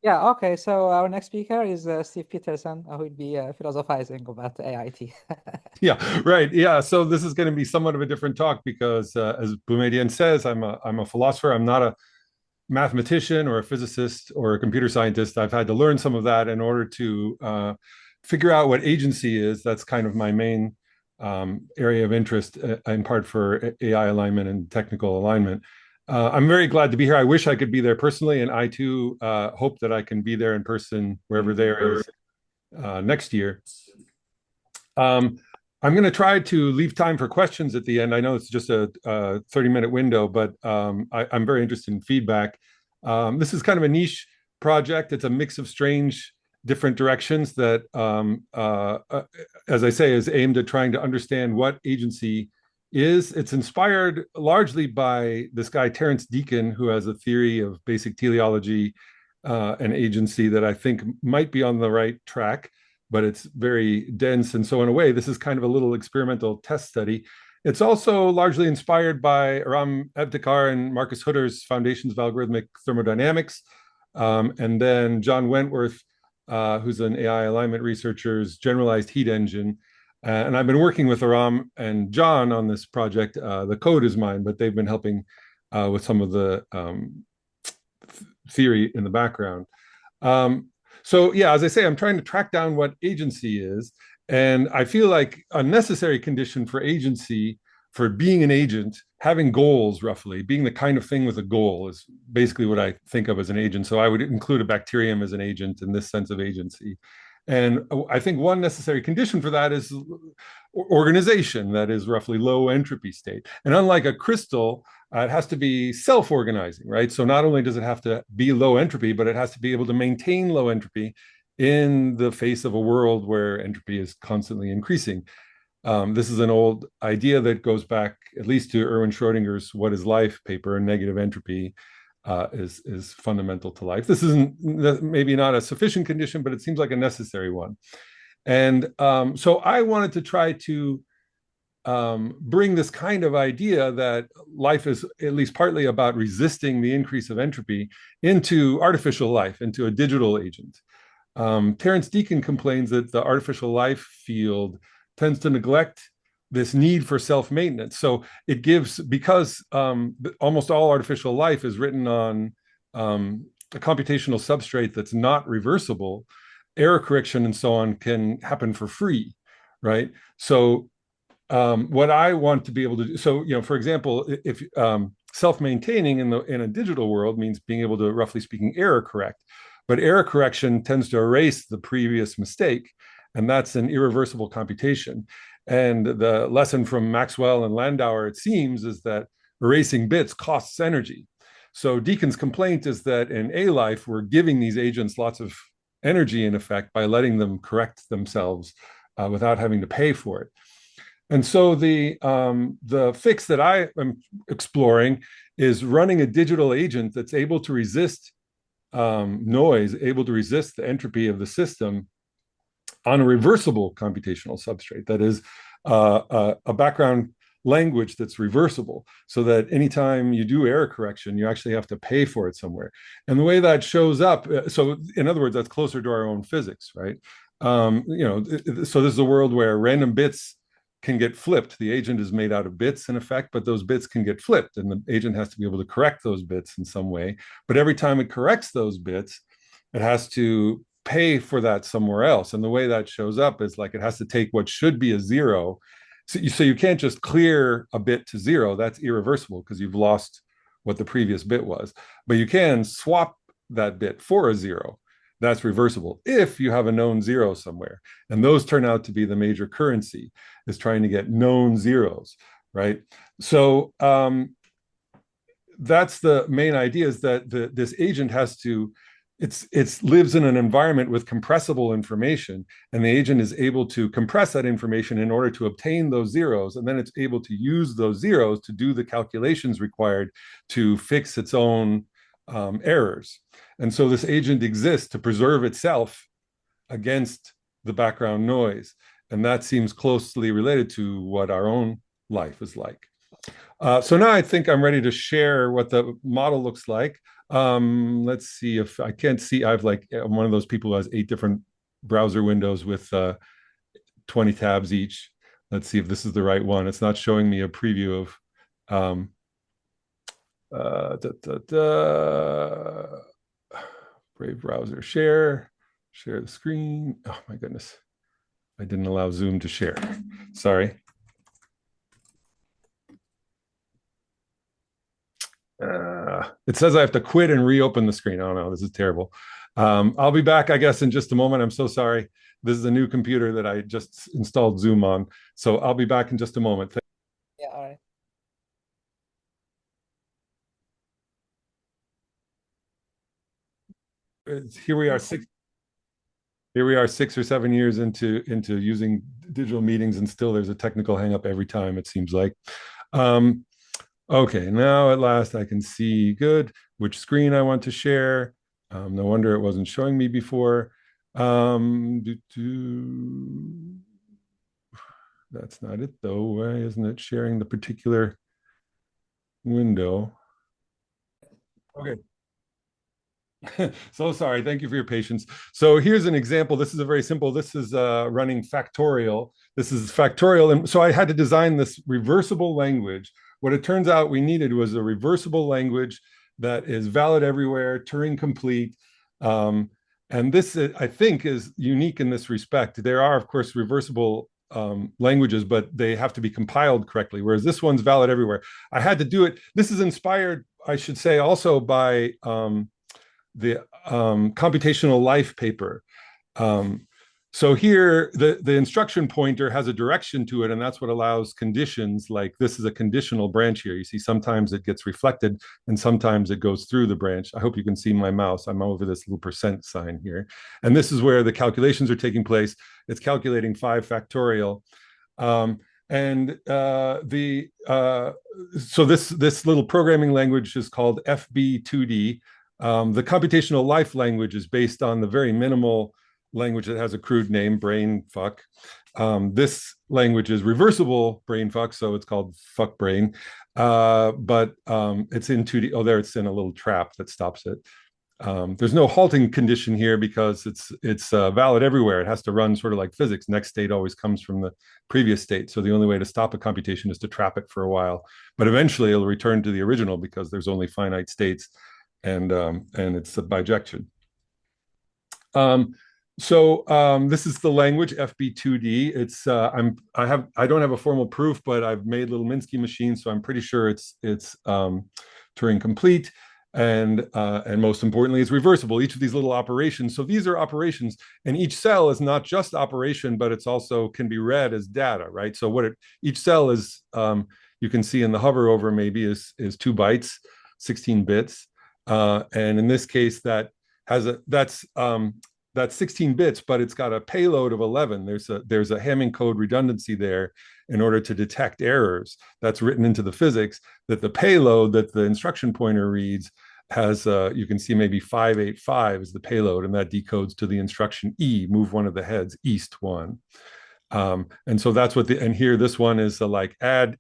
Yeah, okay. So our next speaker is Steve Peterson, who will be philosophizing about AIT. Yeah, right. Yeah. So this is going to be somewhat of a different talk because, as Boumediene says, I'm a philosopher. I'm not a mathematician or a physicist or a computer scientist. I've had to learn some of that in order to figure out what agency is. That's kind of my main area of interest, in part for AI alignment and technical alignment. I'm very glad to be here. I wish I could be there personally, and I too hope that I can be there in person wherever there is next year. Um, I'm going to try to leave time for questions at the end. I know it's just a 30-minute window, but I'm very interested in feedback. This is kind of a niche project. It's a mix of strange, different directions that, as I say, is aimed at trying to understand what agency is. It's inspired largely by this guy, Terence Deacon, who has a theory of basic teleology and agency that I think might be on the right track, but it's very dense. And so, in a way, this is kind of a little experimental test study. It's also largely inspired by Aram Ebtekar and Marcus Hutter's Foundations of Algorithmic Thermodynamics. And then John Wentworth, who's an AI alignment researcher's generalized heat engine. And I've been working with Aram and John on this project. The code is mine, but they've been helping with some of the theory in the background. Um, so yeah, as I say, I'm trying to track down what agency is, and I feel like a necessary condition for agency, for being an agent, having goals, roughly being the kind of thing with a goal, is basically what I think of as an agent. So I would include a bacterium as an agent in this sense of agency. And I think one necessary condition for that is organization, that is roughly low entropy state. And unlike a crystal, it has to be self-organizing, right? So not only does it have to be low entropy, but it has to be able to maintain low entropy in the face of a world where entropy is constantly increasing. This is an old idea that goes back at least to Erwin Schrodinger's "What is Life" paper, and negative entropy is fundamental to life. This isn't maybe not a sufficient condition, but it seems like a necessary one. And so I wanted to try to bring this kind of idea that life is at least partly about resisting the increase of entropy into artificial life, into a digital agent. Terence Deacon complains that the artificial life field tends to neglect this need for self-maintenance. So it gives, because almost all artificial life is written on a computational substrate that's not reversible, error correction and so on can happen for free, right? So what I want to be able to do, so for example, if self-maintaining in a digital world means being able to, roughly speaking, error correct, but error correction tends to erase the previous mistake, and that's an irreversible computation. And the lesson from Maxwell and Landauer, it seems, is that erasing bits costs energy. So Deacon's complaint is that in ALife, we're giving these agents lots of energy, in effect, by letting them correct themselves without having to pay for it. And so the fix that I am exploring is running a digital agent that's able to resist noise, able to resist the entropy of the system on a reversible computational substrate. That is a background language that's reversible, so that anytime you do error correction, you actually have to pay for it somewhere. And the way that shows up, so in other words, that's closer to our own physics, right? So this is a world where random bits can get flipped. The agent is made out of bits, in effect, but those bits can get flipped, and the agent has to be able to correct those bits in some way. But every time it corrects those bits, it has to pay for that somewhere else. And the way that shows up is like it has to take what should be a zero. So you can't just clear a bit to zero. That's irreversible because you've lost what the previous bit was. But you can swap that bit for a zero. That's reversible if you have a known zero somewhere. And those turn out to be the major currency, is trying to get known zeros, right? So that's the main idea, is that this agent has to, it's lives in an environment with compressible information, and the agent is able to compress that information in order to obtain those zeros, and then it's able to use those zeros to do the calculations required to fix its own errors. And so this agent exists to preserve itself against the background noise, and that seems closely related to what our own life is like. So now I think I'm ready to share what the model looks like. Let's see if I can't see. I've like, I'm one of those people who has 8 different browser windows with 20 tabs each. Let's see if this is the right one. It's not showing me a preview of da, da, da. Brave browser share the screen. Oh my goodness, I didn't allow Zoom to share. Sorry. It says I have to quit and reopen the screen. Oh no, this is terrible. I'll be back, I guess, in just a moment. I'm so sorry. This is a new computer that I just installed Zoom on. So I'll be back in just a moment. Yeah, all right. Here we are, here we are 6 or 7 years into using digital meetings, and still there's a technical hang up every time, it seems like. Um, okay, now at last I can see good which screen I want to share. No wonder it wasn't showing me before. That's not it though. Why isn't it sharing the particular window? Okay. So sorry. Thank you for your patience. So here's an example. This is a very simple. This is running factorial. This is factorial. And so I had to design this reversible language. What it turns out we needed was a reversible language that is valid everywhere, Turing-complete. And this, I think, is unique in this respect. There are, of course, reversible languages, but they have to be compiled correctly, whereas this one's valid everywhere. I had to do it. This is inspired, I should say, also by the computational life paper. So here, the instruction pointer has a direction to it, and that's what allows conditions like this is a conditional branch here. You see, sometimes it gets reflected, and sometimes it goes through the branch. I hope you can see my mouse. I'm over this little percent sign here. And this is where the calculations are taking place. It's calculating 5 factorial. So this little programming language is called FB2D. The computational life language is based on the very minimal language that has a crude name, brain fuck. This language is reversible brain fuck, so it's called fuck brain. But it's in 2D. Oh, there it's in a little trap that stops it. There's no halting condition here because it's valid everywhere. It has to run sort of like physics. Next state always comes from the previous state. So the only way to stop a computation is to trap it for a while. But eventually it'll return to the original because there's only finite states, and it's a bijection. This is the language FB2D. It's I don't have a formal proof, but I've made little Minsky machines, so I'm pretty sure it's Turing complete, and most importantly, it's reversible. Each of these little operations. So these are operations, and each cell is not just operation, but it's also can be read as data, right? So each cell is you can see in the hover over maybe is 2 bytes, 16 bits, and in this case that's 16 bits, but it's got a payload of 11. There's a Hamming code redundancy there in order to detect errors. That's written into the physics that the payload that the instruction pointer reads has, you can see maybe 585 is the payload, and that decodes to the instruction E, move one of the heads east 1. And so that's what and here this one is like add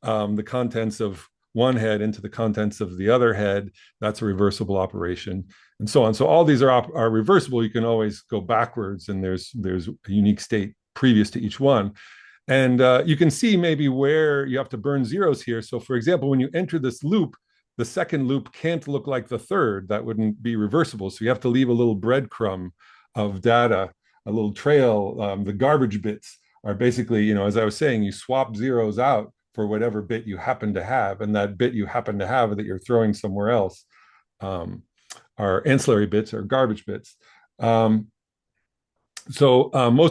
the contents of one head into the contents of the other head. That's a reversible operation, and so on. So all these are reversible. You can always go backwards, and there's a unique state previous to each one. And you can see maybe where you have to burn zeros here. So for example, when you enter this loop, the second loop can't look like the third. That wouldn't be reversible. So you have to leave a little breadcrumb of data, a little trail. The garbage bits are basically, as I was saying, you swap zeros out for whatever bit you happen to have, and that bit you happen to have that you're throwing somewhere else are ancillary bits or garbage bits. Most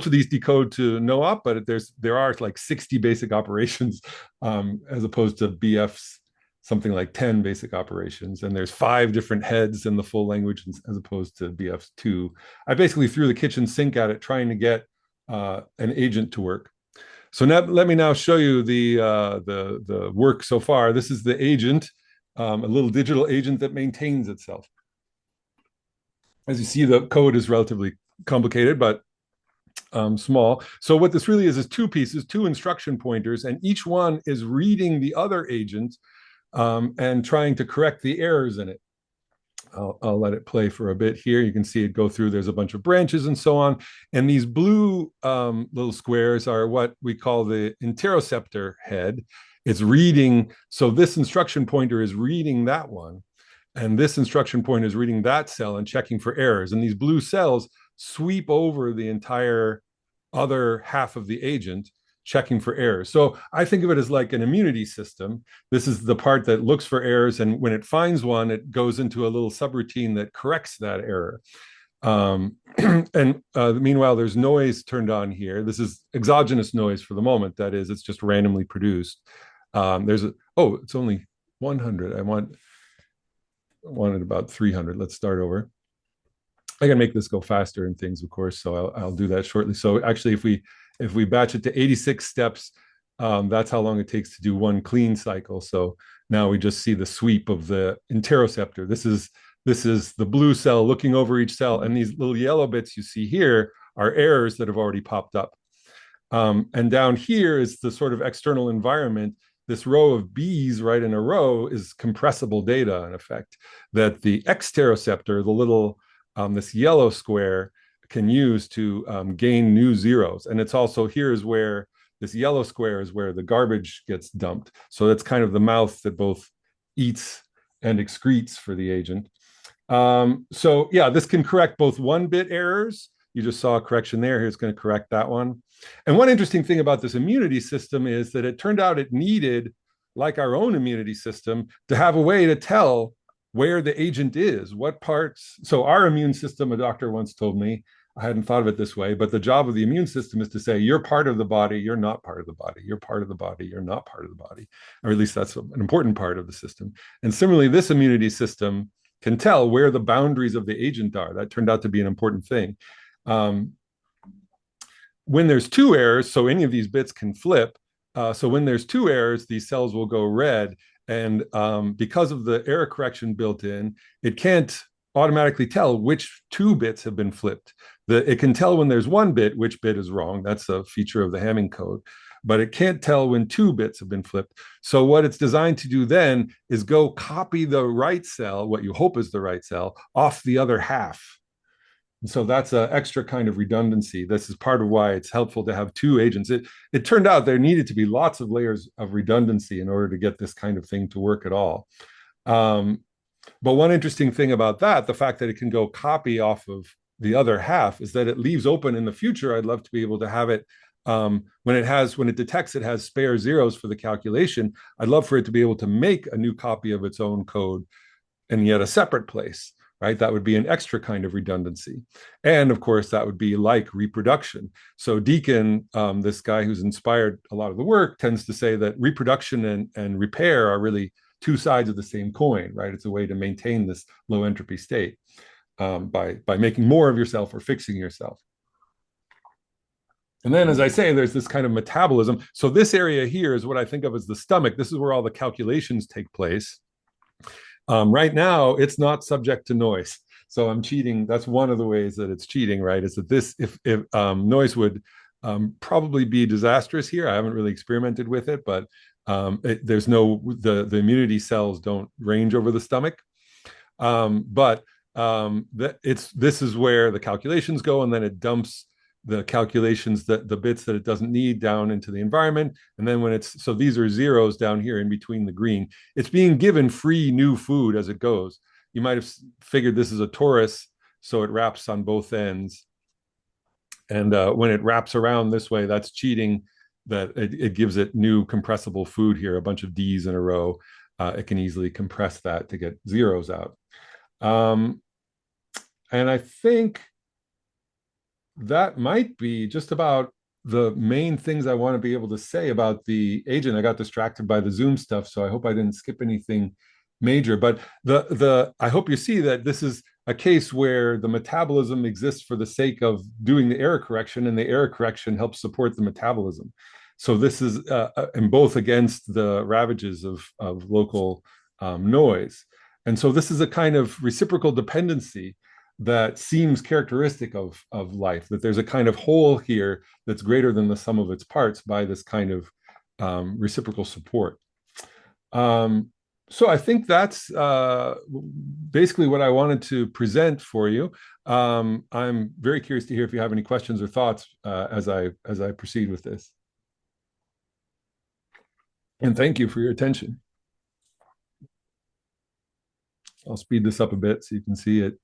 of these decode to no op, but there are like 60 basic operations as opposed to BF's something like 10 basic operations, and there's 5 different heads in the full language as opposed to BF's 2. I basically threw the kitchen sink at it trying to get an agent to work. So now, let me now show you the work so far. This is the agent, a little digital agent that maintains itself. As you see, the code is relatively complicated, but small. So what this really is 2 pieces, 2 instruction pointers, and each one is reading the other agent and trying to correct the errors in it. I'll let it play for a bit here. You can see it go through. There's a bunch of branches and so on. And these blue little squares are what we call the interoceptor head. It's reading. So this instruction pointer is reading that one. And this instruction pointer is reading that cell and checking for errors. And these blue cells sweep over the entire other half of the agent, checking for errors. So I think of it as like an immunity system. This is the part that looks for errors, and when it finds one, it goes into a little subroutine that corrects that error. And meanwhile, there's noise turned on here. This is exogenous noise for the moment. That is, it's just randomly produced. It's only 100. I wanted about 300. Let's start over. I can make this go faster and things, of course, so I'll do that shortly. So actually, if we batch it to 86 steps, that's how long it takes to do one clean cycle. So now we just see the sweep of the interoceptor. This is the blue cell looking over each cell, and these little yellow bits you see here are errors that have already popped up. And down here is the sort of external environment. This row of B's right in a row is compressible data, in effect, that the exteroceptor, the little this yellow square, can use to gain new zeros. And it's also, here is where this yellow square is where the garbage gets dumped. So that's kind of the mouth that both eats and excretes for the agent. So yeah, this can correct both 1-bit errors. You just saw a correction there. Here it's going to correct that one. And one interesting thing about this immunity system is that it turned out it needed, like our own immunity system, to have a way to tell where the agent is, what parts. So our immune system, a doctor once told me, I hadn't thought of it this way, but the job of the immune system is to say, you're part of the body, you're not part of the body, you're part of the body, you're not part of the body. Or at least that's an important part of the system. And similarly, this immunity system can tell where the boundaries of the agent are. That turned out to be an important thing. When there's 2 errors, so any of these bits can flip. So when there's 2 errors, these cells will go red. And because of the error correction built in, it can't automatically tell which 2 bits have been flipped. It can tell when there's 1 bit, which bit is wrong. That's a feature of the Hamming code. But it can't tell when 2 bits have been flipped. So what it's designed to do then is go copy the right cell, what you hope is the right cell, off the other half. And so that's an extra kind of redundancy. This is part of why it's helpful to have 2 agents. It turned out there needed to be lots of layers of redundancy in order to get this kind of thing to work at all. But one interesting thing about that, the fact that it can go copy off of the other half, is that it leaves open in the future. I'd love to be able to have it when it detects it has spare zeros for the calculation. I'd love for it to be able to make a new copy of its own code in yet a separate place. Right? That would be an extra kind of redundancy. And of course, that would be like reproduction. So Deacon, this guy who's inspired a lot of the work, tends to say that reproduction and repair are really 2 sides of the same coin, right? It's a way to maintain this low entropy state by making more of yourself or fixing yourself. And then, as I say, there's this kind of metabolism. So this area here is what I think of as the stomach. This is where all the calculations take place. Right now, it's not subject to noise. So I'm cheating. That's one of the ways that it's cheating, right? Is that this, if noise would probably be disastrous here. I haven't really experimented with it, but there's no, the immunity cells don't range over the stomach. This is where the calculations go, and then it dumps the calculations, that the bits that it doesn't need, down into the environment. And then so these are zeros down here in between the green. It's being given free new food as it goes. You might have figured this is a torus, so it wraps on both ends. And when it wraps around this way, that's cheating, that it gives it new compressible food here, a bunch of D's in a row. It can easily compress that to get zeros out. And I think that might be just about the main things I want to be able to say about the agent. I got distracted by the Zoom stuff, so I hope I didn't skip anything major. But I hope you see that this is a case where the metabolism exists for the sake of doing the error correction, and the error correction helps support the metabolism. So this is and both against the ravages of local noise. And so this is a kind of reciprocal dependency that seems characteristic of life, that there's a kind of whole here that's greater than the sum of its parts by this kind of reciprocal support. So I think that's basically what I wanted to present for you. I'm very curious to hear if you have any questions or thoughts as I proceed with this. And thank you for your attention. I'll speed this up a bit so you can see it.